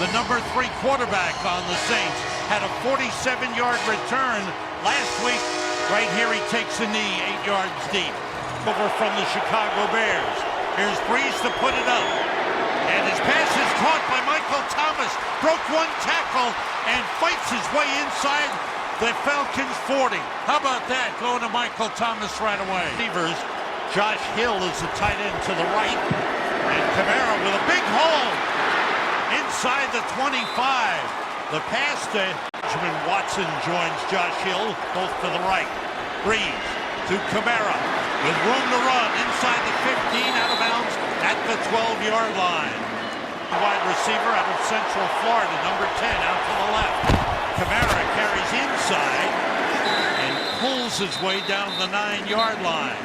the number 3 quarterback on the Saints, had a 47-yard return last week. Right here he takes a knee 8 yards deep. Over from the Chicago Bears. Here's Breeze to put it up. And his pass is caught by Michael Thomas. Broke one tackle and fights his way inside the Falcons 40. How about that? Going to Michael Thomas right away. Receivers, Josh Hill is the tight end to the right. And Kamara with a big hole inside the 25. The pass to Benjamin Watson joins Josh Hill, both to the right. Breeze to Kamara with room to run inside the 15, out of bounds at the 12-yard line. Wide receiver out of Central Florida, number 10, out to the left. Kamara carries inside and pulls his way down the 9-yard line.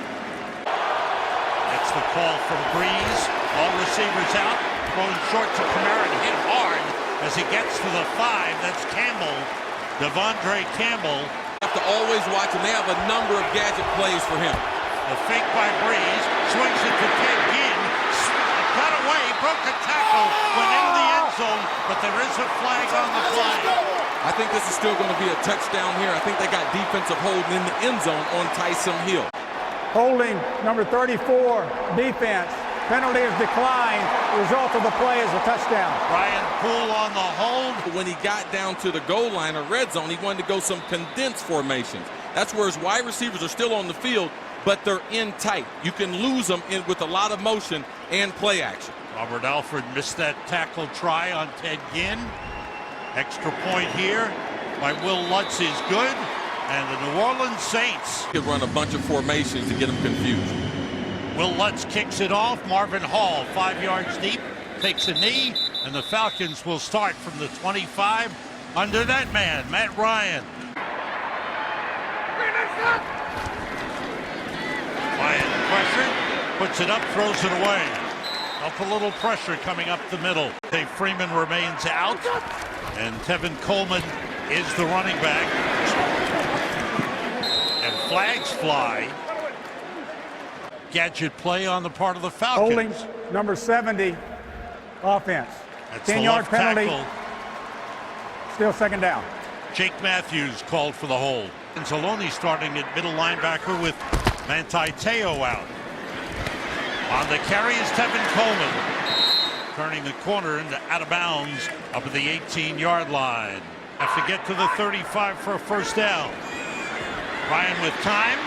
That's the call from Breeze. All receivers out, throwing short to Kamara and hit hard as he gets to the 5. That's Campbell, Devondre Campbell. Have to always watch him. They have a number of gadget plays for him. The fake by Breeze, swings it to Ted Ginn, got away, broke a tackle, went in the end zone, but there is a flag on the play. I think this is still going to be a touchdown here. I think they got defensive holding in the end zone on Tyson Hill. Holding, number 34, defense. Penalty is declined. The result of the play is a touchdown. Brian Poole on the hold. When he got down to the goal line or red zone, he wanted to go some condensed formations. That's where his wide receivers are still on the field, but they're in tight. You can lose them with a lot of motion and play action. Robert Alford missed that tackle try on Ted Ginn. Extra point here by Will Lutz is good. And the New Orleans Saints could run a bunch of formations to get them confused. Will Lutz kicks it off. Marvin Hall, 5 yards deep, takes a knee, and the Falcons will start from the 25 under that man, Matt Ryan. Ryan pressure, puts it up, throws it away. Up a little pressure coming up the middle. Dave Freeman remains out, and Tevin Coleman is the running back. And flags fly. Gadget play on the part of the Falcons. Holding, number 70, offense. 10-yard penalty. Tackle. Still second down. Jake Matthews called for the hold. And Zaloni starting at middle linebacker with Manti Te'o out. On the carry is Tevin Coleman. Turning the corner into out of bounds up at the 18-yard line. Have to get to the 35 for a first down. Ryan with time.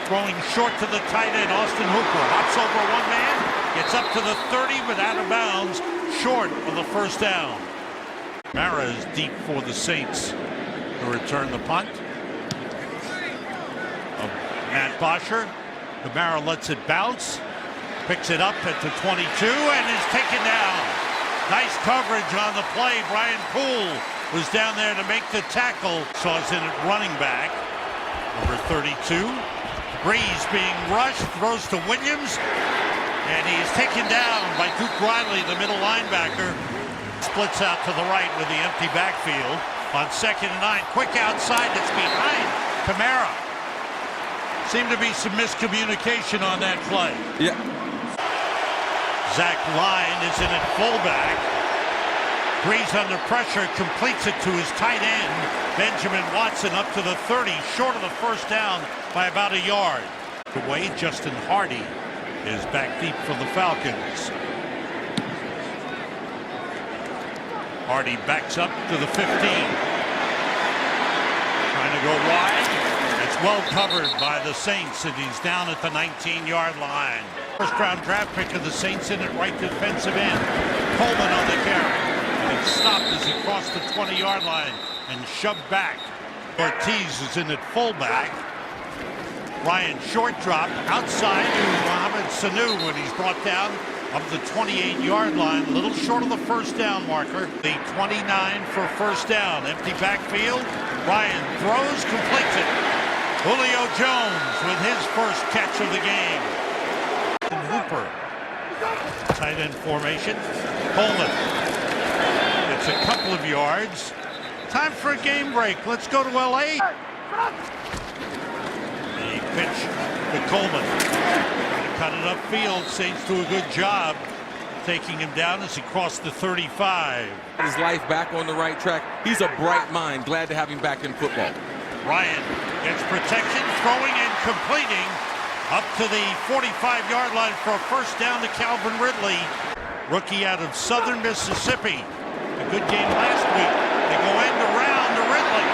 Throwing short to the tight end, Austin Hooper. Hops over one man, gets up to the 30, but out of bounds, short of the first down. Kamara is deep for the Saints to return the punt. Matt Bosher. Kamara lets it bounce, picks it up at the 22, and is taken down. Nice coverage on the play. Brian Poole was down there to make the tackle. Saws in at running back, number 32. Breeze being rushed, throws to Williams, and he is taken down by Duke Riley, the middle linebacker. Splits out to the right with the empty backfield. On 2nd and 9, quick outside, it's behind Kamara. Seemed to be some miscommunication on that play. Yeah. Zach Line is in at fullback. Breeze under pressure, completes it to his tight end, Benjamin Watson, up to the 30, short of the first down by about a yard. Away, Justin Hardy is back deep for the Falcons. Hardy backs up to the 15. Trying to go wide. It's well covered by the Saints, and he's down at the 19-yard line. First-round draft pick of the Saints in at right defensive end. Coleman on the carry. And stopped as he crossed the 20-yard line and shoved back. Ortiz is in at fullback. Ryan short drop outside to Mohamed Sanu when he's brought down up the 28-yard line, a little short of the first down marker. The 29 for first down. Empty backfield. Ryan throws, completes it. Julio Jones with his first catch of the game. And Hooper. Tight end formation. Coleman. It's a couple of yards. Time for a game break. Let's go to LA. The pitch to Coleman. Cut it upfield. Saints do a good job taking him down as he crossed the 35. His life back on the right track. He's a bright mind. Glad to have him back in football. Ryan gets protection, throwing and completing up to the 45-yard line for a first down to Calvin Ridley, rookie out of Southern Mississippi. A good game last week. They go end around to Ridley,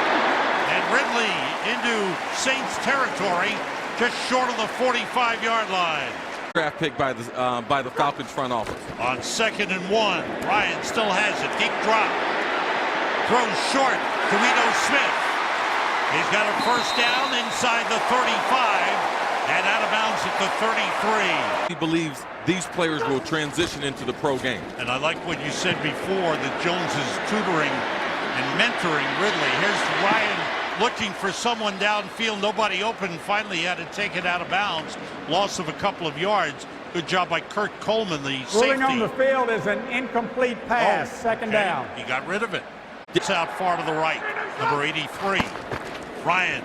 and Ridley into Saints territory, just short of the 45-yard line. Draft pick by the Falcons front office. On 2nd and 1, Ryan still has it. Deep drop. Throws short to Ito Smith. He's got a first down inside the 35 and out of bounds at the 33. He believes these players will transition into the pro game. And I like what you said before, that Jones is tutoring and mentoring Ridley. Here's Ryan looking for someone downfield, nobody open. Finally, he had to take it out of bounds. Loss of a couple of yards. Good job by Kurt Coleman, the safety. Ruling on the field is an incomplete pass, second down. He got rid of it. Gets out far to the right, number 83. Ryan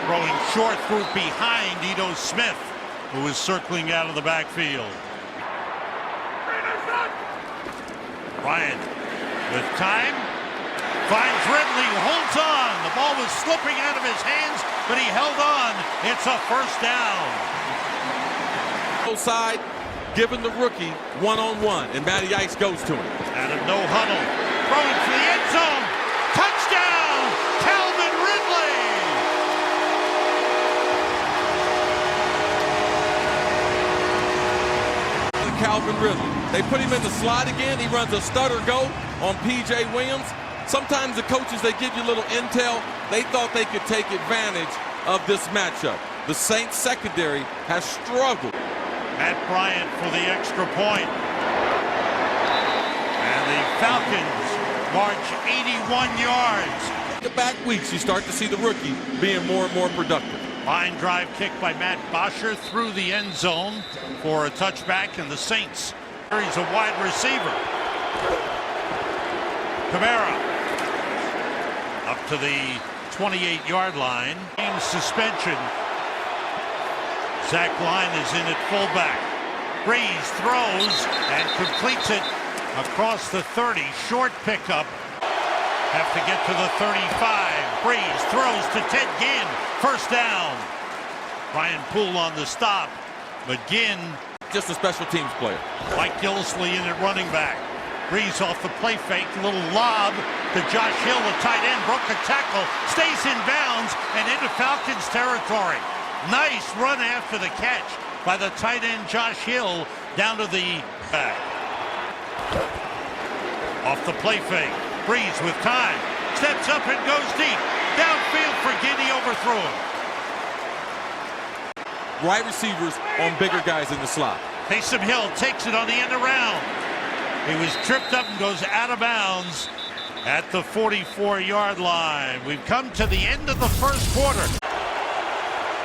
throwing short through behind Ito Smith, who is circling out of the backfield. Ryan with time, finds Ridley, holds on. The ball was slipping out of his hands, but he held on. It's a first down. Side, giving the rookie one-on-one, and Matty Ice goes to him. Out of no huddle, throwing for the end zone. Touchdown, Calvin Ridley. Calvin Ridley. They put him in the slot again. He runs a stutter go on P.J. Williams. Sometimes the coaches, they give you a little intel. They thought they could take advantage of this matchup. The Saints secondary has struggled. Matt Bryant for the extra point. And the Falcons march 81 yards. The back weeks, you start to see the rookie being more and more productive. Line drive kick by Matt Bosher through the end zone for a touchback, and the Saints. He's a wide receiver. Kamara up to the 28-yard line. Game suspension. Zach Line is in at fullback. Breeze throws and completes it across the 30. Short pickup. Have to get to the 35. Breeze throws to Ted Ginn. First down. Brian Poole on the stop. But Ginn, just a special teams player. Mike Gillisley in at running back. Breeze off the play fake. Little lob to Josh Hill, the tight end. Broke a tackle. Stays in bounds and into Falcons territory. Nice run after the catch by the tight end Josh Hill down to the back. Off the play fake. Breeze with time. Steps up and goes deep. Downfield for Giddy, overthrew him. Wide receivers on bigger guys in the slot. Taysom Hill takes it on the end around. He was tripped up and goes out of bounds at the 44-yard line. We've come to the end of the first quarter.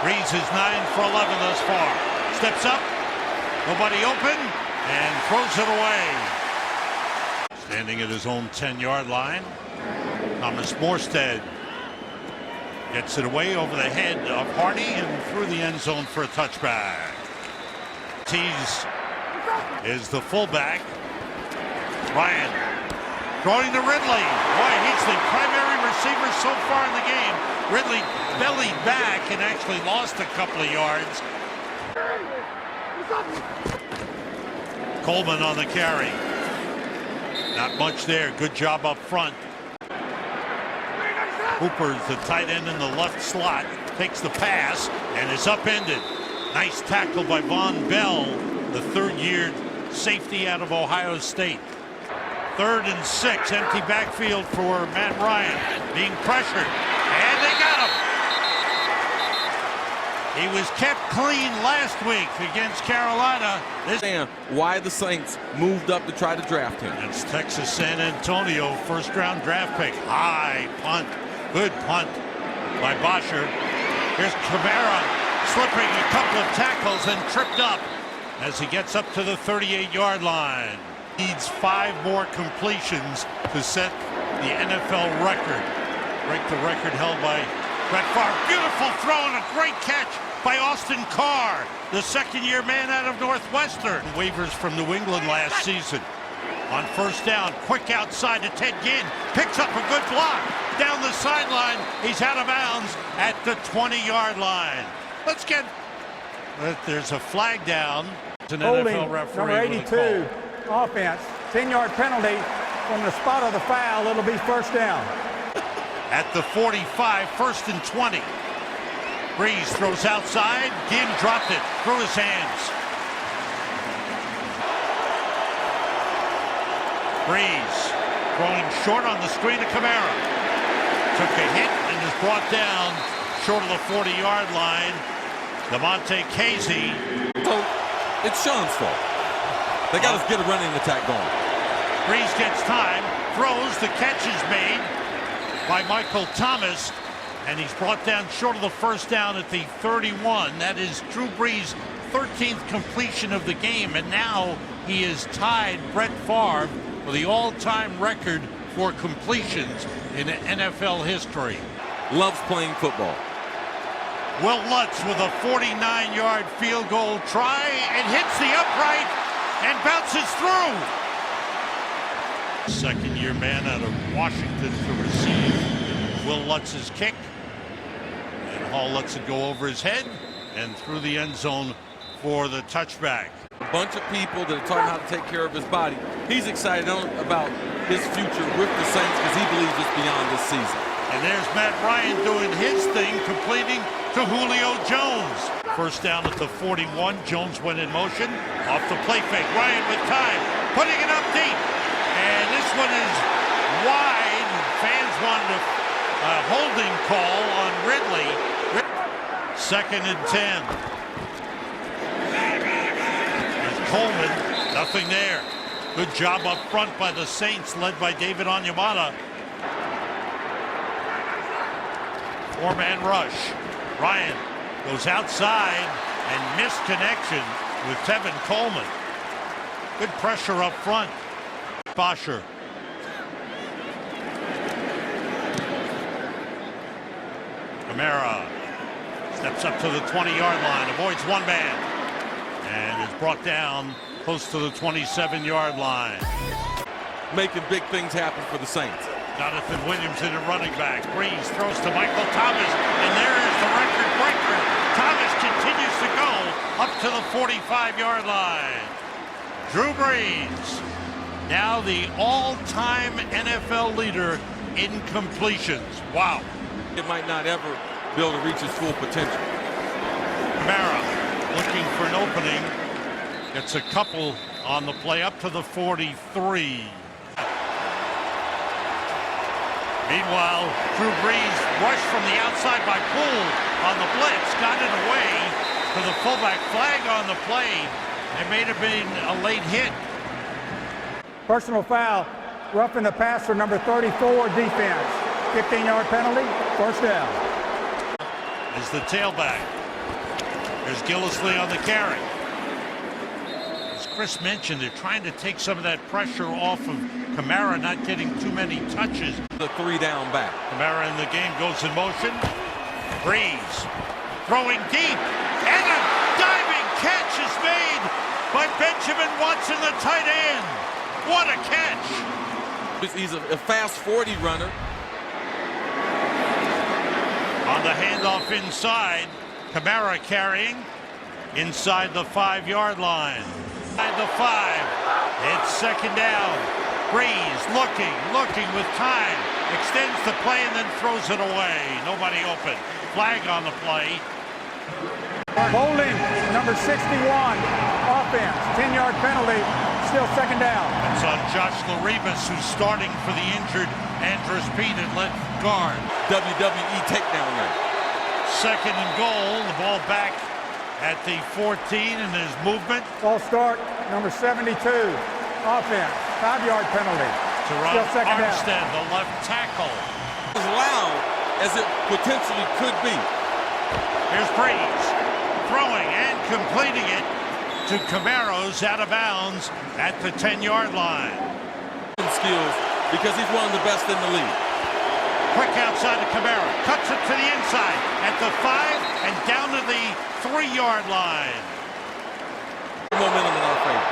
Breeze is 9 for 11 thus far. Steps up, nobody open, and throws it away. Standing at his own 10-yard line, Thomas Morstead gets it away over the head of Hardy and through the end zone for a touchback. Tease is the fullback. Ryan throwing to Ridley. Boy, he's the primary receiver so far in the game. Ridley bellied back and actually lost a couple of yards. Coleman on the carry. Not much there. Good job up front. Hooper's the tight end in the left slot. Takes the pass and is upended. Nice tackle by Von Bell, the third-year safety out of Ohio State. 3rd and 6, empty backfield for Matt Ryan. Being pressured, and they got him. He was kept clean last week against Carolina. Why the Saints moved up to try to draft him. That's Texas San Antonio, first-round draft pick. High punt, good punt by Bosher. Here's Kamara slipping a couple of tackles and tripped up as he gets up to the 38-yard line. Needs 5 more completions to set the NFL record. Break the record held by Brett Favre. Beautiful throw and a great catch by Austin Carr, the second-year man out of Northwestern. Waivers from New England last season. On first down, quick outside to Ted Ginn. Picks up a good block. Down the sideline, he's out of bounds at the 20-yard line. Let's get... There's a flag down. It's an Holding, NFL referee. number 82, offense. 10-yard penalty from the spot of the foul. It'll be first down. At the 45, first and 20. Breeze throws outside. Ginn dropped it through his hands. Breeze throwing short on the screen to Kamara. Took a hit and is brought down short of the 40-yard line. Damontae Casey. So it's Sean's fault. They got to get a running attack going. Breeze gets time, throws, the catch is made by Michael Thomas, and he's brought down short of the first down at the 31. That is Drew Brees' 13th completion of the game, and now he has tied Brett Favre for the all-time record for completions in NFL history. Loves playing football. Will Lutz with a 49-yard field goal try, and hits the upright and bounces through. Second-year man out of Washington to receive Will Lutz's kick. And Hall lets it go over his head and through the end zone for the touchback. A bunch of people that are talking how to take care of his body. He's excited about his future with the Saints because he believes it's beyond this season. And there's Matt Ryan doing his thing, completing to Julio Jones. First down at the 41. Jones went in motion. Off the play fake. Ryan with time. Putting it up deep. And this one is wide. Fans wanted a holding call on Ridley. Second and 10. There's Coleman. Nothing there. Good job up front by the Saints, led by David Onyemata. Four-man rush. Ryan goes outside and missed connection with Tevin Coleman. Good pressure up front. Bosher. Kamara steps up to the 20-yard line, avoids one man, and is brought down close to the 27-yard line. Making big things happen for the Saints. Jonathan Williams in a running back. Breeze throws to Michael Thomas, and there is the record breaker. Thomas continues to go up to the 45-yard line. Drew Brees, now the all-time NFL leader in completions. Wow. It might not ever be able to reach its full potential. Kamara looking for an opening. Gets a couple on the play up to the 43. Meanwhile, Drew Brees rushed from the outside by Poole on the blitz, got it away to the fullback. Flag on the play. It may have been a late hit. Personal foul, roughing the passer, number 34, defense. 15-yard penalty, first down. Is the tailback. There's Gillislee on the carry. As Chris mentioned, they're trying to take some of that pressure off of Kamara, not getting too many touches. The three-down back. Kamara in the game goes in motion. Breeze throwing deep, and a diving catch is made by Benjamin Watson, the tight end. What a catch! He's a fast 40 runner. On the handoff inside, Kamara carrying inside the 5-yard line. Inside the 5, it's second down. Breeze looking with time, extends the play and then throws it away. Nobody open. Flag on the play. Holding, number 61, offense, 10-yard penalty, still second down. It's on Josh Laribas, who's starting for the injured Andrus Peat at left guard. WWE takedown there. Second and goal, the ball back at the 14, and there's movement. Ball start, number 72, offense, 5-yard penalty. Teron Still second down. Armstead, the left tackle. As loud as it potentially could be. Here's Breeze throwing and completing it to Camaro's out of bounds at the 10-yard line. Skills because he's one of the best in the league. Quick outside to Kamara. Cuts it to the inside at the 5 and down to the 3-yard line. Momentum in our favor.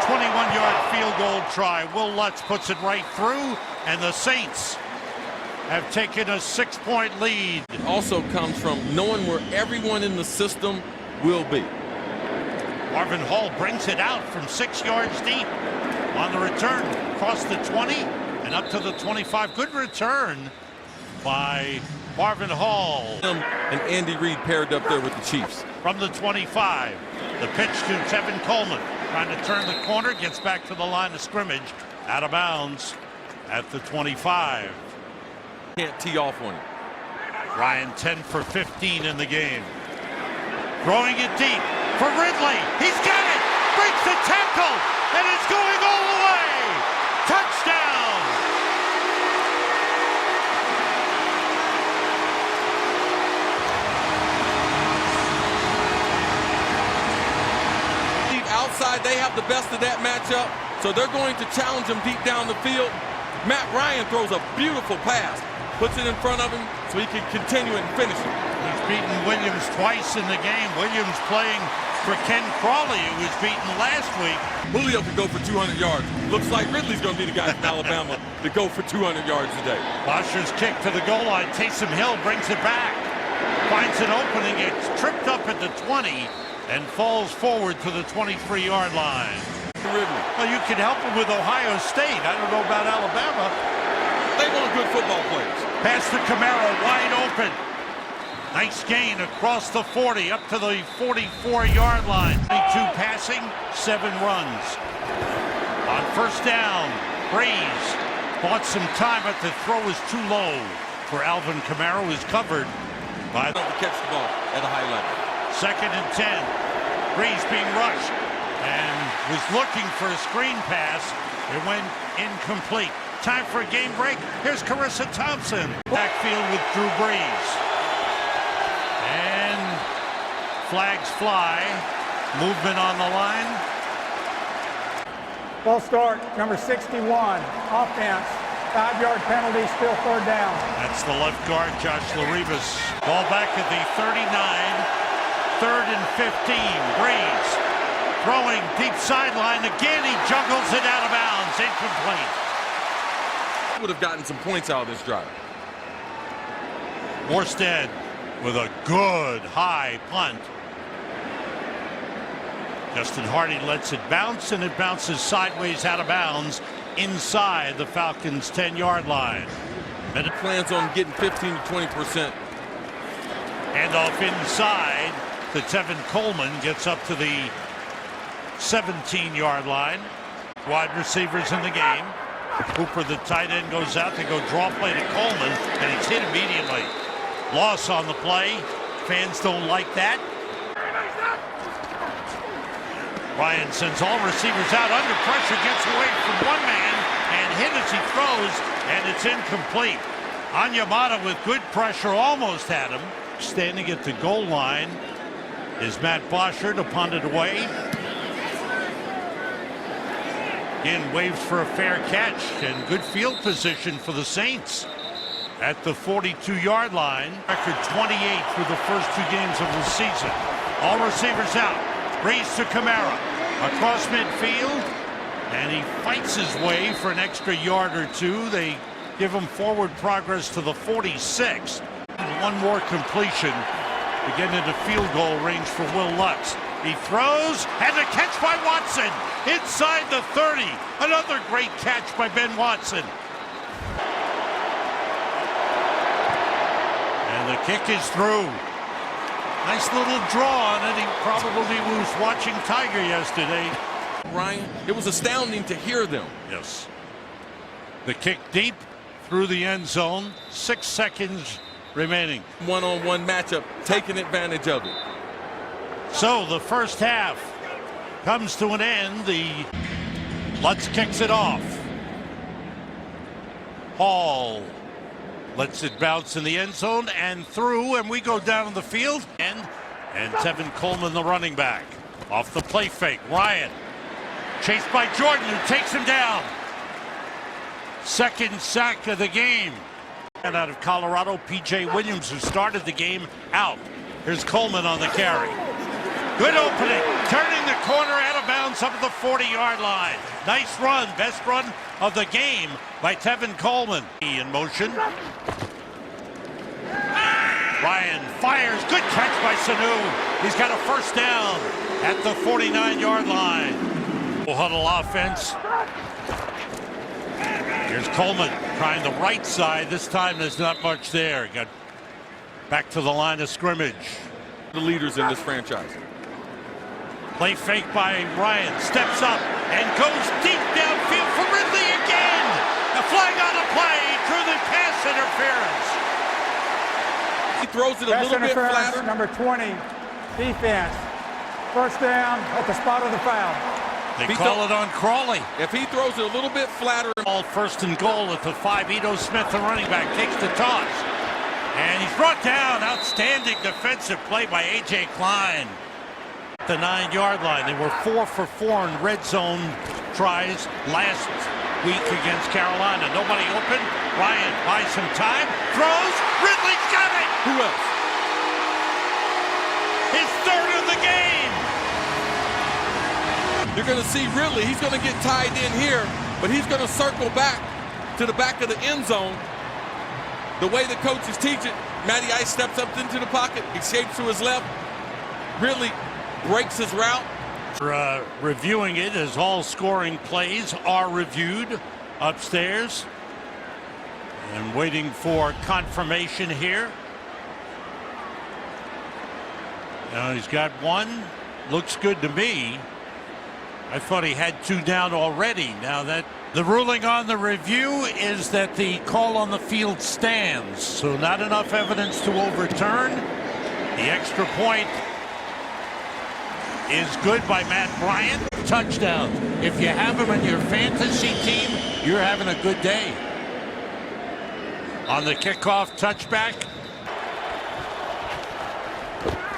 21-yard field goal try. Will Lutz puts it right through, and the Saints have taken a 6-point lead. It also comes from knowing where everyone in the system will be. Marvin Hall brings it out from 6 yards deep on the return. Across the 20 and up to the 25. Good return by Marvin Hall. And Andy Reid paired up there with the Chiefs. From the 25, the pitch to Tevin Coleman. Trying to turn the corner, gets back to the line of scrimmage. Out of bounds at the 25. Can't tee off on it. Ryan 10 for 15 in the game. Throwing it deep for Ridley. He's got it. Breaks the tackle. And it's going all the way. Touchdown. Outside, they have the best of that matchup, so they're going to challenge him deep down the field. Matt Ryan throws a beautiful pass, puts it in front of him so he can continue and finish it. He's beaten Williams twice in the game. Williams playing for Ken Crawley, who was beaten last week. Julio could go for 200 yards. Looks like Ridley's going to be the guy from Alabama to go for 200 yards today. Bosher's kick to the goal line. Taysom Hill brings it back. Finds an opening. It's tripped up at the 20 and falls forward to the 23-yard line. Ridley. Well, you can help him with Ohio State. I don't know about Alabama. They want good football players. Pass to Kamara, wide open. Nice gain across the 40, up to the 44-yard line. 22 passing, 7 runs. On first down, Breeze bought some time, but the throw is too low for Alvin Kamara, who's covered by To catch the ball at a high level. 2nd and 10. Breeze being rushed and was looking for a screen pass. It went incomplete. Time for a game break. Here's Carissa Thompson. Backfield with Drew Brees. And flags fly. Movement on the line. False start, number 61, offense. 5-yard penalty, still 3rd down. That's the left guard, Josh Laribas. Ball back at the 39. 3rd and 15. Breeze throwing deep sideline. Again, he juggles it out of bounds. Incomplete. Would have gotten some points out of this drive. Morstead with a good high punt. Justin Hardy lets it bounce, and it bounces sideways out of bounds inside the Falcons' 10-yard line. And it plans on getting 15 to 20%. Handoff inside to Tevin Coleman, gets up to the 17-yard line. Wide receivers in the game. Cooper, the tight end, goes out. They go draw play to Coleman, and he's hit immediately. Loss on the play. Fans don't like that. Ryan sends all receivers out under pressure, gets away from one man, and hit as he throws, and it's incomplete. Onyemata with good pressure almost had him. Standing at the goal line is Matt Bosher to punt it away. Again, waves for a fair catch and good field position for the Saints at the 42-yard line. Record 28 through the first 2 games of the season. All receivers out. Breeze to Kamara across midfield, and he fights his way for an extra yard or 2. They give him forward progress to the 46. One more completion to get into field goal range for Will Lutz. He throws, and a catch by Watson inside the 30. Another great catch by Ben Watson. And the kick is through. Nice little draw on it. He probably was watching Tiger yesterday. Ryan, it was astounding to hear them. Yes. The kick deep through the end zone. 6 seconds remaining. One-on-one matchup, taking advantage of it. So the first half comes to an end. The Lutz kicks it off. Hall lets it bounce in the end zone and through, and we go down on the field. And Tevin Coleman, the running back, off the play fake. Ryan chased by Jordan, who takes him down. Second sack of the game. And out of Colorado, P.J. Williams, who started the game, out. Here's Coleman on the carry. Good opening, turning the corner out of bounds up at the 40-yard line. Nice run, best run of the game by Tevin Coleman. In motion. Ryan fires, good catch by Sanu. He's got a first down at the 49-yard line. Huddle offense. Here's Coleman trying the right side. This time there's not much there. Got back to the line of scrimmage. The leaders in this franchise. Play fake by Ryan. Steps up and goes deep downfield for Ridley again. A flag on the play. Drew the pass interference. He throws it a little bit flatter. Number 20, defense. First down at the spot of the foul. They call it on Crawley. If he throws it a little bit flatter. All first and goal at the 5. Ito Smith, the running back, takes the toss. And he's brought down. Outstanding defensive play by A.J. Klein. The 9-yard line. They were 4 for 4 in red zone tries last week against Carolina. Nobody open. Ryan buys some time. Throws. Ridley's got it. Who else? His third of the game. You're going to see Ridley. He's going to get tied in here, but he's going to circle back to the back of the end zone. The way the coaches teach it, Matty Ice steps up into the pocket, escapes to his left. Ridley breaks his route. Reviewing it as all scoring plays are reviewed upstairs. And waiting for confirmation here. Now he's got one. Looks good to me. I thought he had 2 down already. Now that the ruling on the review is that the call on the field stands. So not enough evidence to overturn. The extra point is good by Matt Bryant. Touchdown. If you have him in your fantasy team, you're having a good day. On the kickoff touchback.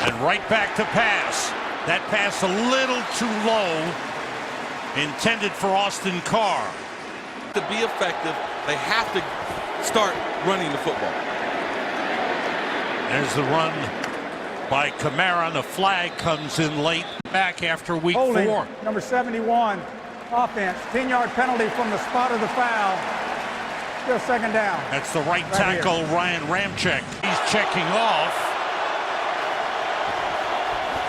And right back to pass. That pass a little too low. Intended for Austin Carr. To be effective, they have to start running the football. There's the run by Kamara. The flag comes in late back after week 4. Number 71, offense. 10-yard penalty from the spot of the foul. Still second down. That's the right tackle, Ryan Ramczyk. He's checking off.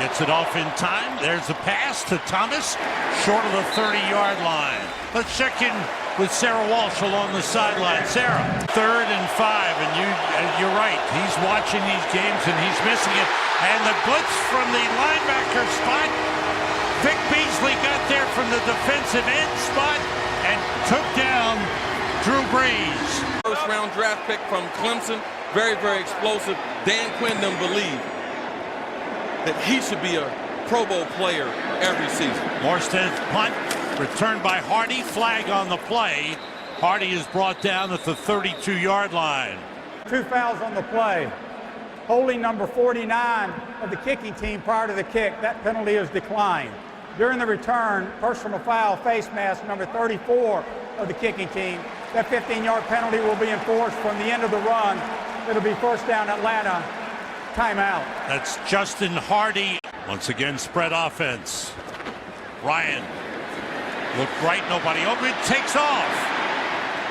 Gets it off in time. There's the pass to Thomas, short of the 30-yard line. Let's check in with Sarah Walsh along the sideline. Sarah, 3rd and 5, and you're right. He's watching these games and he's missing it. And the blitz from the linebacker spot. Vic Beasley got there from the defensive end spot and took down Drew Brees. First-round draft pick from Clemson. Very, very explosive. Dan Quinn don't believe that he should be a Pro Bowl player every season. Morstead's punt, returned by Hardy, flag on the play. Hardy is brought down at the 32-yard line. 2 fouls on the play. Holding number 49 of the kicking team prior to the kick. That penalty is declined. During the return, personal foul, face mask, number 34 of the kicking team. That 15-yard penalty will be enforced from the end of the run. It'll be first down Atlanta. Timeout. That's Justin Hardy. Once again, spread offense. Ryan looked right, nobody open. It takes off.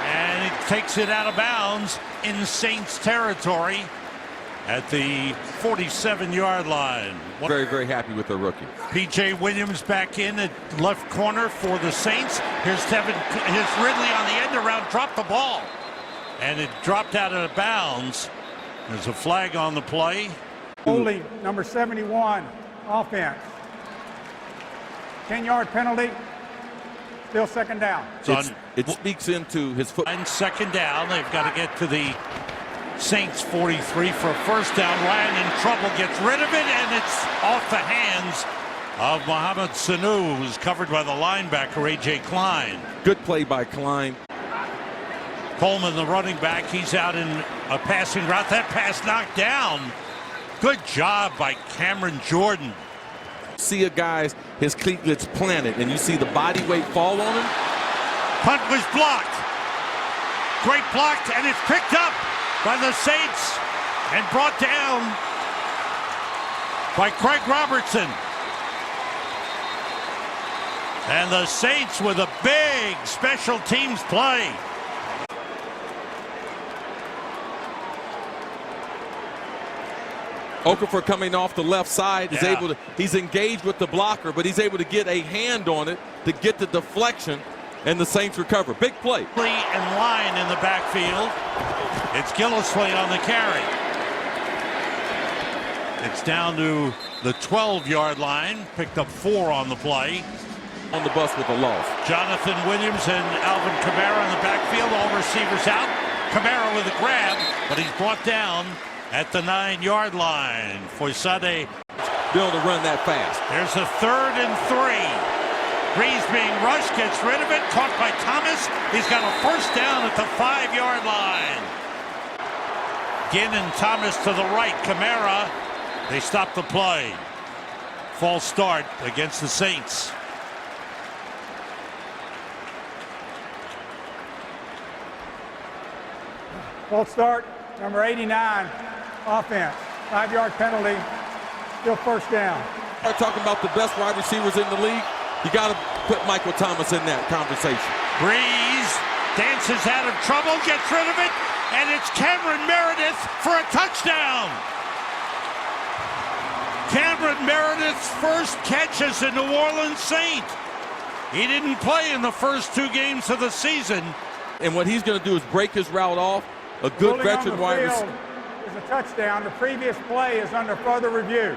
And it takes it out of bounds in Saints territory at the 47-yard line. Very, very happy with their rookie. P.J. Williams back in at left corner for the Saints. Here's Ridley on the end around, dropped the ball. And it dropped out of bounds. There's a flag on the play. Holding number 71, offense. 10-yard penalty. Still second down. It speaks into his foot. And second down. They've got to get to the Saints 43 for a first down. Ryan in trouble, gets rid of it, and it's off the hands of Mohamed Sanu, who's covered by the linebacker, A.J. Klein. Good play by Klein. Coleman, the running back, he's out in a passing route. That pass knocked down. Good job by Cameron Jordan. See a guy's his cleat gets planted, and you see the body weight fall on him. Punt was blocked. Great blocked, and it's picked up by the Saints and brought down by Craig Robertson. And the Saints with a big special teams play. Okafor coming off the left side is able to, he's engaged with the blocker, but he's able to get a hand on it to get the deflection, and the Saints recover. Big play. And line in the backfield. It's Gillislee on the carry. It's down to the 12-yard line. Picked up 4 on the play. On the bus with a loss. Jonathan Williams and Alvin Kamara in the backfield. All receivers out. Kamara with a grab, but he's brought down at the 9-yard line. Foysade able to run that fast. There's a 3rd and 3. Breeze being rushed, gets rid of it, caught by Thomas. He's got a first down at the 5-yard line. Ginn and Thomas to the right. Kamara, they stop the play. False start against the Saints. False start, number 89, offense. 5-yard penalty, still first down. We're talking about the best wide receivers in the league. You got to put Michael Thomas in that conversation. Breeze dances out of trouble, gets rid of it, and it's Cameron Meredith for a touchdown. Cameron Meredith's first catch as a New Orleans Saint. He didn't play in the first 2 games of the season. And what he's going to do is break his route off. A good veteran wide receiver. Is a touchdown. The previous play is under further review.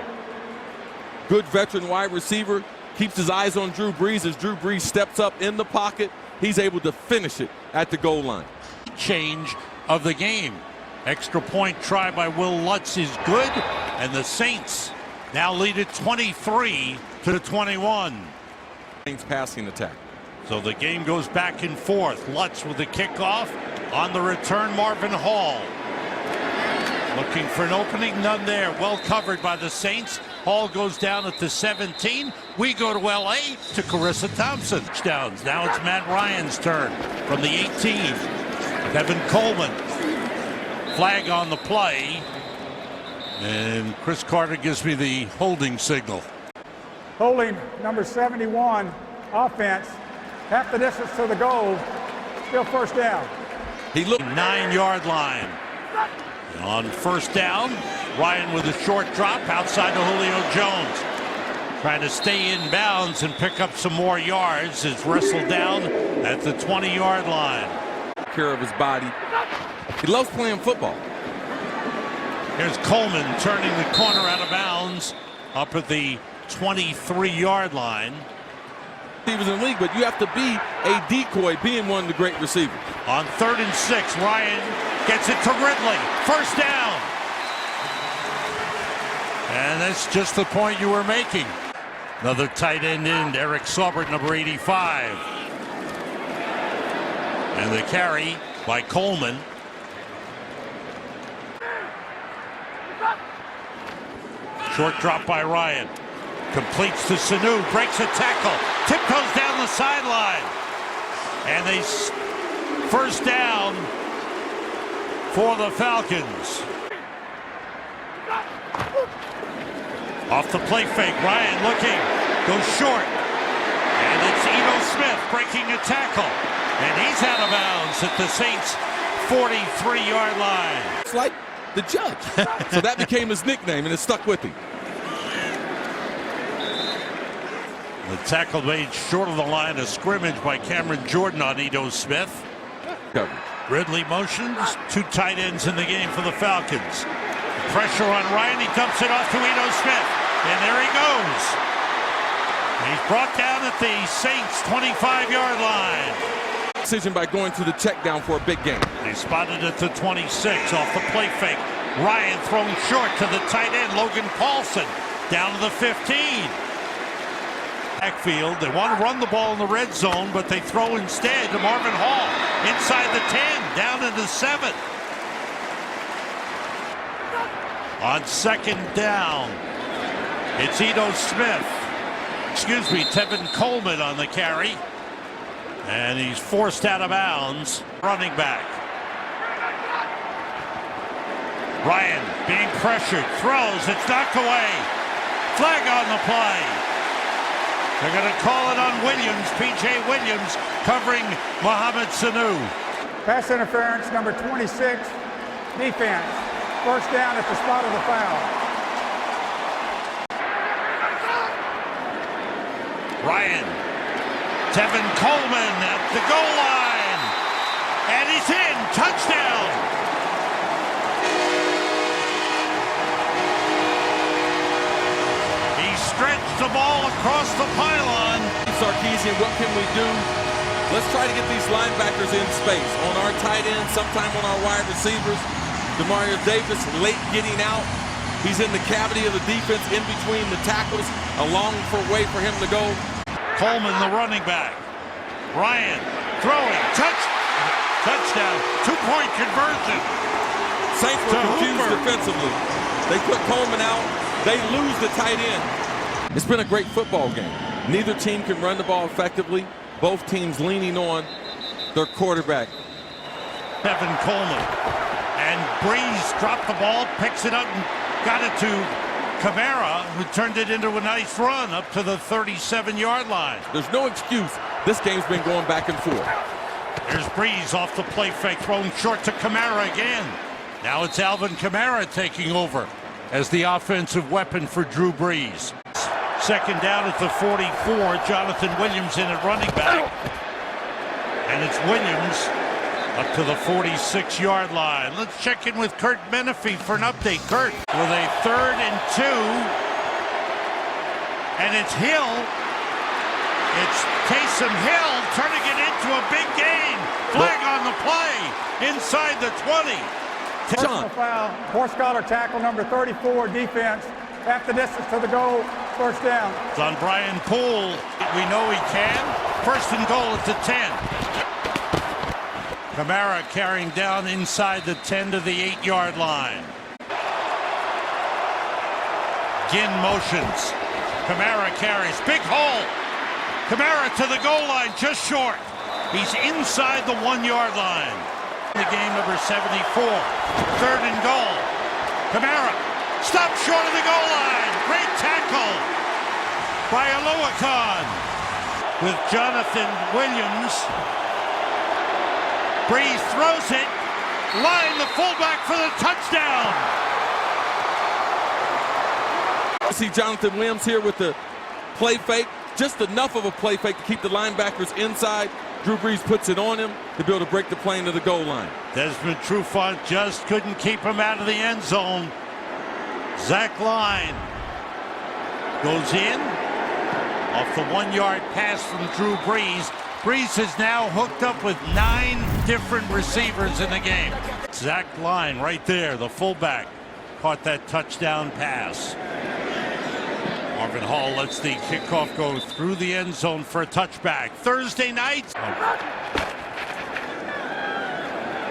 Good veteran wide receiver. Keeps his eyes on Drew Brees. As Drew Brees steps up in the pocket, he's able to finish it at the goal line. Change of the game. Extra point try by Will Lutz is good, and the Saints now lead it 23-21. Saints passing attack. So the game goes back and forth. Lutz with the kickoff. On the return, Marvin Hall. Looking for an opening, none there. Well covered by the Saints. Hall goes down at the 17. We go to LA to Carissa Thompson. Touchdowns. Now it's Matt Ryan's turn from the 18. Kevin Coleman. Flag on the play. And Chris Carter gives me the holding signal. Holding number 71, offense. Half the distance to the goal. Still first down. He looked 9-yard line. On first down, Ryan with a short drop outside to Julio Jones. Trying to stay in bounds and pick up some more yards. Is wrestled down at the 20-yard line. Care of his body. He loves playing football. Here's Coleman turning the corner out of bounds up at the 23-yard line. He was in the league, but you have to be a decoy being one of the great receivers. On 3rd and 6, Ryan gets it to Ridley. First down. And that's just the point you were making. Another tight end in, Eric Saubert, number 85. And the carry by Coleman. Short drop by Ryan. Completes to Sanu, breaks a tackle, tiptoes down the sideline. And they first down for the Falcons. Off the play fake, Ryan looking, goes short. And it's Ito Smith breaking a tackle. And he's out of bounds at the Saints' 43-yard line. It's like the judge. So that became his nickname, and it stuck with him. The tackle made short of the line of scrimmage by Cameron Jordan on Ito Smith. Coverage. Ridley motions. 2 tight ends in the game for the Falcons. Pressure on Ryan. He dumps it off to Ito Smith. And there he goes. He's brought down at the Saints' 25-yard line. Decision by going to the check down for a big game. They spotted at the 26 off the play fake. Ryan thrown short to the tight end, Logan Paulson. Down to the 15. Backfield. They want to run the ball in the red zone, but they throw instead to Marvin Hall inside the 10, down to the 7. On 2nd down, it's Ito Smith. Tevin Coleman on the carry. And he's forced out of bounds. Running back. Ryan being pressured, throws, it's knocked away. Flag on the play. They're going to call it on Williams, P.J. Williams, covering Mohamed Sanu. Pass interference, number 26, defense. First down at the spot of the foul. Ryan, Tevin Coleman at the goal line. And he's in, touchdown. He stretched the ball across the pylon. Sarkisian, what can we do? Let's try to get these linebackers in space. On our tight end, sometime on our wide receivers. Demario Davis late getting out. He's in the cavity of the defense in between the tackles. A long way for him to go. Coleman, the running back. Ryan throwing, touchdown, 2-point conversion. Saints were confused defensively. They put Coleman out. They lose the tight end. It's been a great football game. Neither team can run the ball effectively. Both teams leaning on their quarterback. Tevin Coleman. And Breeze dropped the ball, picks it up, and got it to Kamara, who turned it into a nice run up to the 37-yard line. There's no excuse. This game's been going back and forth. There's Breeze off the play fake, thrown short to Kamara again. Now it's Alvin Kamara taking over as the offensive weapon for Drew Brees. Second down at the 44. Jonathan Williams in at running back. And it's Williams up to the 46-yard line. Let's check in with Kurt Menefee for an update. Kurt, with a 3rd and 2. And it's Hill. It's Taysom Hill turning it into a big gain. Flag on the play inside the 20. Personal foul, horse collar tackle, number 34, defense. Half the distance to the goal, first down. It's on Brian Poole. We know he can. First and goal at the 10. Kamara carrying down inside the 10 to the 8-yard line. Ginn motions. Kamara carries. Big hole. Kamara to the goal line, just short. He's inside the 1-yard line. The game, number 74. 3rd and goal. Kamara stopped short of the goal line. Great tackle by Oluwakan. With Jonathan Williams. Breeze throws it. Line the fullback for the touchdown. I see Jonathan Williams here with the play fake. Just enough of a play fake to keep the linebackers inside. Drew Brees puts it on him to be able to break the play into the goal line. Desmond Trufant just couldn't keep him out of the end zone. Zach Line goes in off the 1-yard pass from Drew Brees. Brees is now hooked up with 9 different receivers in the game. Zach Line right there, the fullback, caught that touchdown pass. Marvin Hall lets the kickoff go through the end zone for a touchback. Thursday night.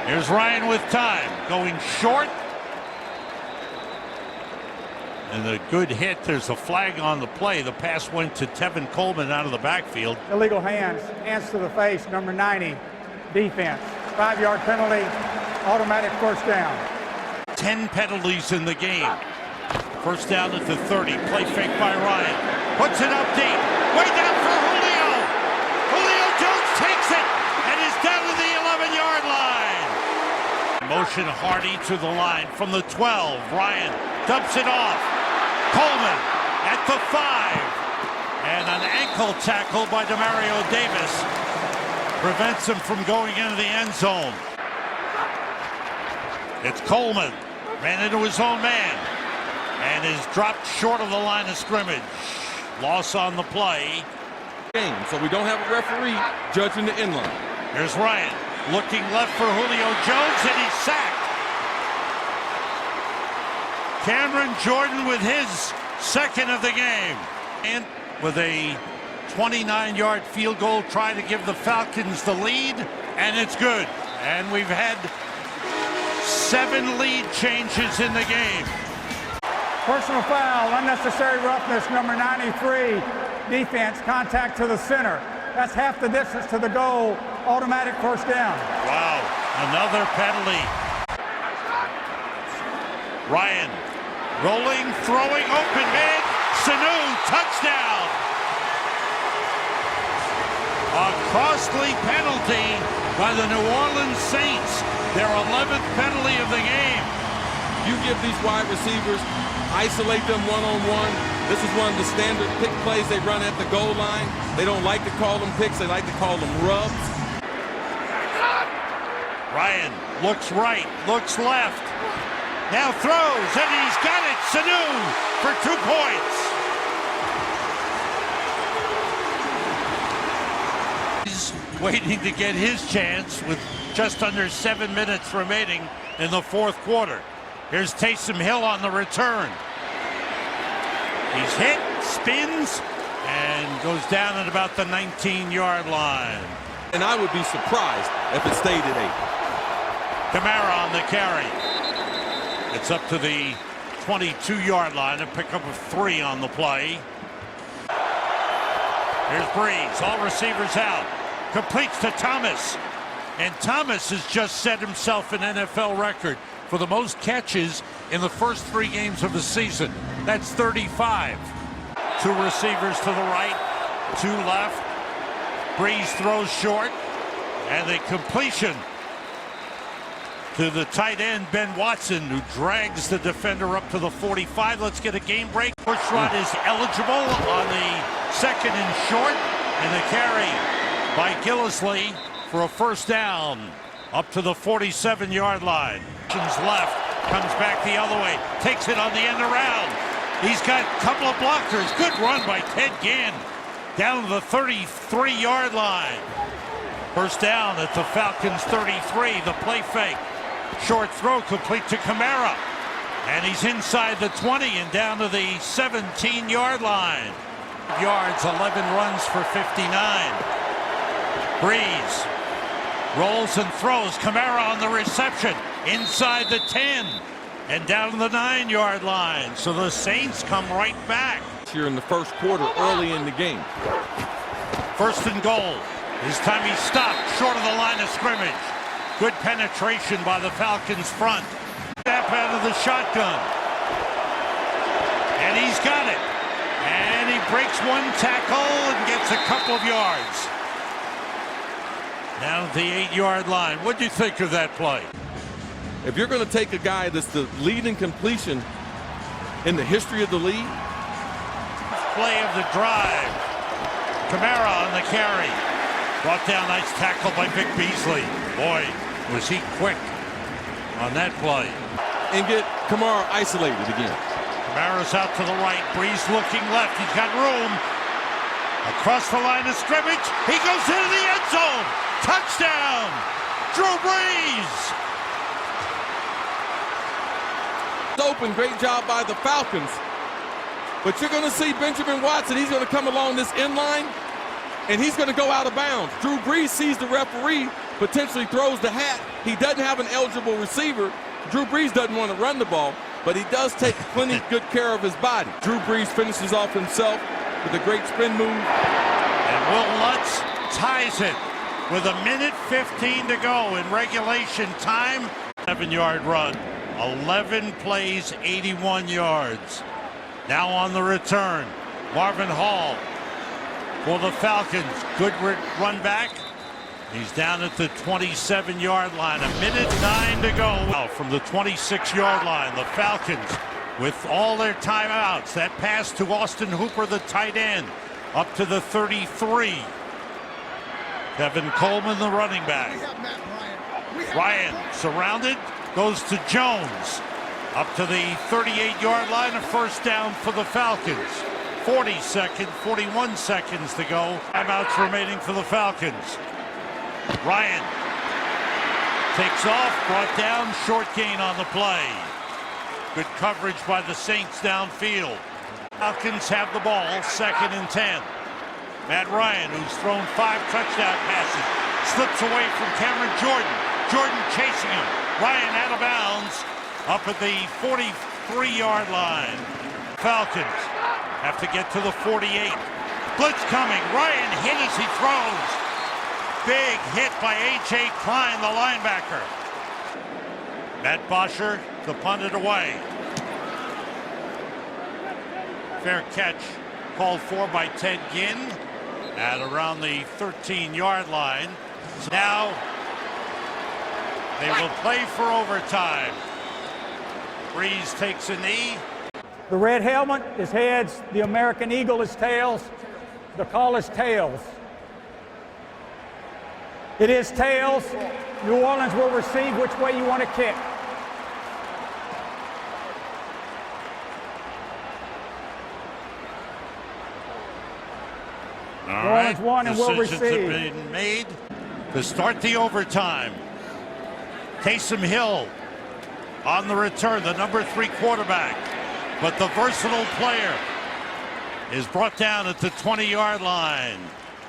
Here's Ryan with time, going short. And a good hit. There's a flag on the play. The pass went to Tevin Coleman out of the backfield. Illegal hands to the face, number 90, defense. 5-yard penalty, automatic first down. 10 penalties in the game. First down at the 30. Play fake by Ryan. Puts it up deep. Way down for Julio. Julio Jones takes it and is down to the 11-yard line. Motion Hardy to the line from the 12. Ryan dumps it off. Coleman at the 5. And an ankle tackle by Demario Davis prevents him from going into the end zone. It's Coleman. Ran into his own man. And is dropped short of the line of scrimmage. Loss on the play. So we don't have a referee judging the inline. Here's Ryan looking left for Julio Jones, and he's sacked. Cameron Jordan with his second of the game. And with a 29-yard field goal, trying to give the Falcons the lead, and it's good. And we've had 7 lead changes in the game. Personal foul, unnecessary roughness, number 93, defense, contact to the center. That's half the distance to the goal, automatic first down. Wow, another penalty. Ryan rolling, throwing, open man. Sanu, touchdown. A costly penalty by the New Orleans Saints. Their 11th penalty of the game. You give these wide receivers, isolate them one-on-one. This is one of the standard pick plays they run at the goal line. They don't like to call them picks. They like to call them rubs. Ryan looks right, looks left. Now throws, and he's got it. Sanu for 2 points. He's waiting to get his chance with just under 7 minutes remaining in the fourth quarter. Here's Taysom Hill on the return. He's hit, spins, and goes down at about the 19-yard line. And I would be surprised if it stayed at 8. Kamara on the carry. It's up to the 22-yard line, a pickup of 3 on the play. Here's Breeze, all receivers out. Completes to Thomas. And Thomas has just set himself an NFL record for the most catches in the first 3 games of the season. That's 35. 2 receivers to the right, 2 left. Breeze throws short, and the completion to the tight end, Ben Watson, who drags the defender up to the 45. Let's get a game break. Bushrod is eligible on the 2nd and short, and the carry by Gillisley for a first down up to the 47-yard line. Left, comes back the other way, takes it on the end around. He's got a couple of blockers. Good run by Ted Ginn down to the 33-yard line. First down at the Falcons 33, the play fake. Short throw complete to Kamara. And he's inside the 20 and down to the 17-yard line. Yards, 11 runs for 59. Breeze rolls and throws. Kamara on the reception. Inside the 10 and down to the 9-yard line. So the Saints come right back. Here in the first quarter, early in the game. First and goal. This time he stopped short of the line of scrimmage. Good penetration by the Falcons front. Snap out of the shotgun. And he's got it. And he breaks 1 tackle and gets a couple of yards. Now at the 8-yard line. What do you think of that play? If you're going to take a guy that's the leading completion in the history of the league. Play of the drive. Kamara on the carry. Brought down, nice tackle by Vic Beasley. Boy, was he quick on that play. And get Kamara isolated again. Kamara's out to the right. Breeze looking left. He's got room. Across the line of scrimmage. He goes into the end zone. Touchdown. Drew Brees. Open, great job by the Falcons. But you're going to see Benjamin Watson. He's going to come along this end line, and he's going to go out of bounds. Drew Brees sees the referee, potentially throws the hat. He doesn't have an eligible receiver. Drew Brees doesn't want to run the ball, but he does take plenty good care of his body. Drew Brees finishes off himself with a great spin move. And Will Lutz ties it with 1:15 to go in regulation time. 7-yard run. 11 plays, 81 yards. Now on the return, Marvin Hall for the Falcons. Good run back. He's down at the 27-yard line. 1:09 to go. Now from the 26-yard line, the Falcons with all their timeouts. That pass to Austin Hooper, the tight end, up to the 33. Kevin Coleman, the running back. Ryan surrounded, goes to Jones. Up to the 38-yard line, a first down for the Falcons. 41 seconds to go. Timeouts remaining for the Falcons. Ryan takes off, brought down, short gain on the play. Good coverage by the Saints downfield. Falcons have the ball, 2nd and 10. Matt Ryan, who's thrown 5 touchdown passes, slips away from Cameron Jordan. Jordan chasing him. Ryan out of bounds. Up at the 43-yard line. Falcons have to get to the 48. Blitz coming. Ryan hit as he throws. Big hit by A.J. Klein, the linebacker. Matt Bosher to punt it away. Fair catch called for by Ted Ginn at around the 13-yard line. So now they will play for overtime. Breeze takes a knee. The red helmet is heads. The American Eagle is tails. The call is tails. It is tails. New Orleans will receive which way you want to kick. All right, won and will decisions have receive. been made to start the overtime. Taysom Hill on the return, the number 3 quarterback, but the versatile player is brought down at the 20-yard line.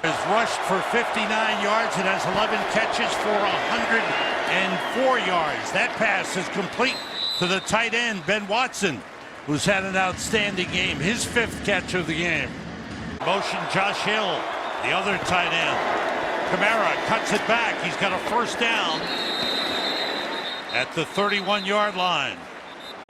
Is rushed for 59 yards and has 11 catches for 104 yards. That pass is complete to the tight end, Ben Watson, who's had an outstanding game, his 5th catch of the game. Motion Josh Hill, the other tight end. Kamara cuts it back. He's got a first down at the 31-yard line.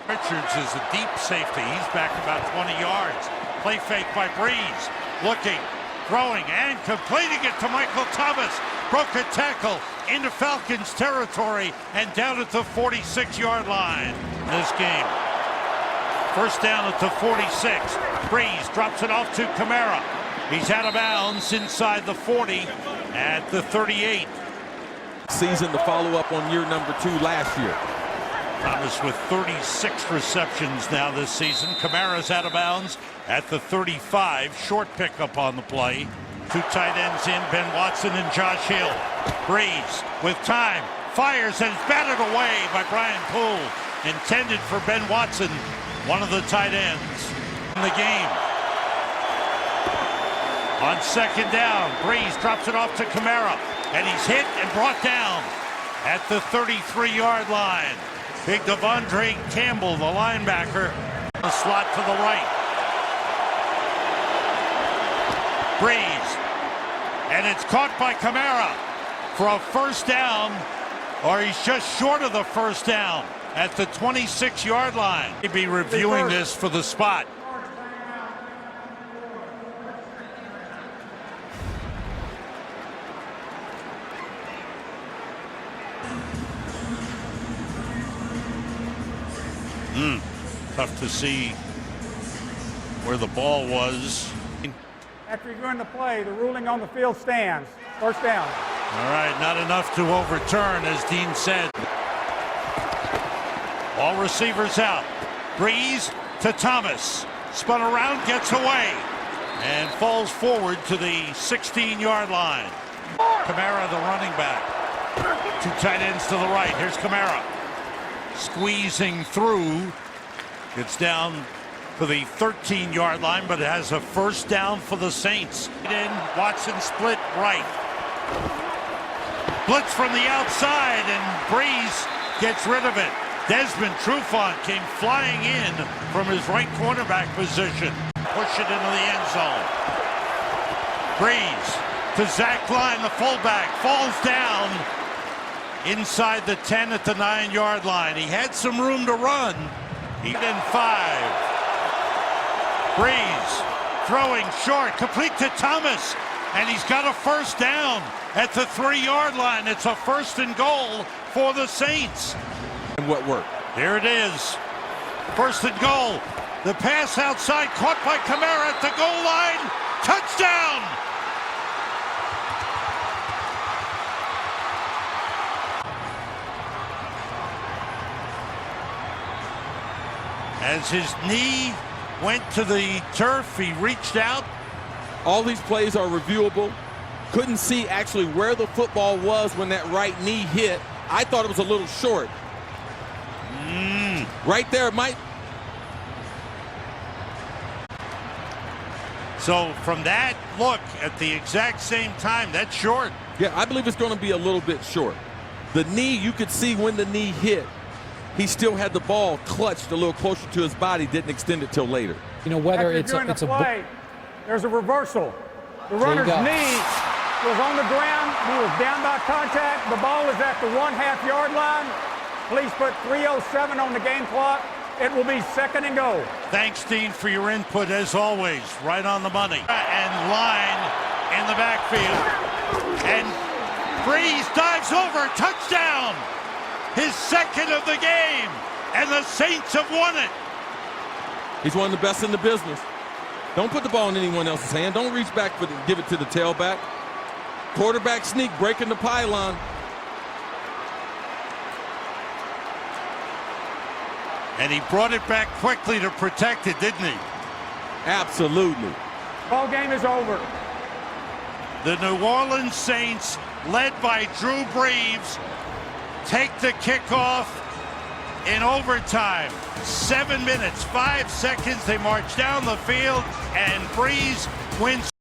Richards is a deep safety. He's back about 20 yards. Play fake by Breeze. Looking, throwing, and completing it to Michael Thomas. Broke a tackle into Falcons territory and down at the 46-yard line. This game. First down at the 46. Breeze drops it off to Kamara. He's out of bounds inside the 40 at the 38. Season to follow up on year number 2 last year. Thomas with 36 receptions now this season. Kamara's out of bounds at the 35. Short pickup on the play. 2 tight ends in, Ben Watson and Josh Hill. Breeze with time, fires, and it's batted away by Brian Poole. Intended for Ben Watson, one of the tight ends in the game. On second down, Breeze drops it off to Kamara, and he's hit and brought down at the 33-yard line. Big Devondre Campbell, the linebacker, the slot to the right. Breeze, and it's caught by Kamara for a first down, or he's just short of the first down at the 26-yard line. He'd be reviewing this for the spot. Tough to see where the ball was. After reviewing the play, the ruling on the field stands. First down. All right, not enough to overturn, as Dean said. All receivers out. Breeze to Thomas. Spun around, gets away, and falls forward to the 16-yard line. Kamara, the running back. 2 tight ends to the right. Here's Kamara. Squeezing through. Gets down to the 13-yard line, but it has a first down for the Saints. In Watson split right. Blitz from the outside, and Breeze gets rid of it. Desmond Trufant came flying in from his right cornerback position. Push it into the end zone. Breeze to Zach Line, the fullback, falls down inside the 10 at the 9-yard line. He had some room to run. He's in 5. Breeze throwing short, complete to Thomas, and he's got a first down at the 3-yard line. It's a first and goal for the Saints. And what worked? Here it is. First and goal. The pass outside, caught by Kamara at the goal line. Touchdown! As his knee went to the turf, he reached out. All these plays are reviewable. Couldn't see actually where the football was when that right knee hit. I thought it was a little short. Right there, it might. So from that look at the exact same time, that's short. Yeah, I believe it's going to be a little bit short. The knee, you could see when the knee hit. He still had the ball clutched a little closer to his body, didn't extend it till later. You know, whether After it's a play, there's a reversal. The runner's knee was on the ground. He was down by contact. The ball is at the 1/2 yard line. Please put 3:07 on the game clock. It will be 2nd and goal. Thanks, Dean, for your input, as always. Right on the money. And line in the backfield. And Breeze dives over. Touchdown! His 2nd of the game. And the Saints have won it. He's one of the best in the business. Don't put the ball in anyone else's hand. Don't reach back for give it to the tailback. Quarterback sneak, breaking the pylon. And he brought it back quickly to protect it, didn't he? Absolutely. Ball game is over. The New Orleans Saints, led by Drew Brees, take the kickoff in overtime. 7 minutes, 5 seconds. They march down the field, and Brees wins.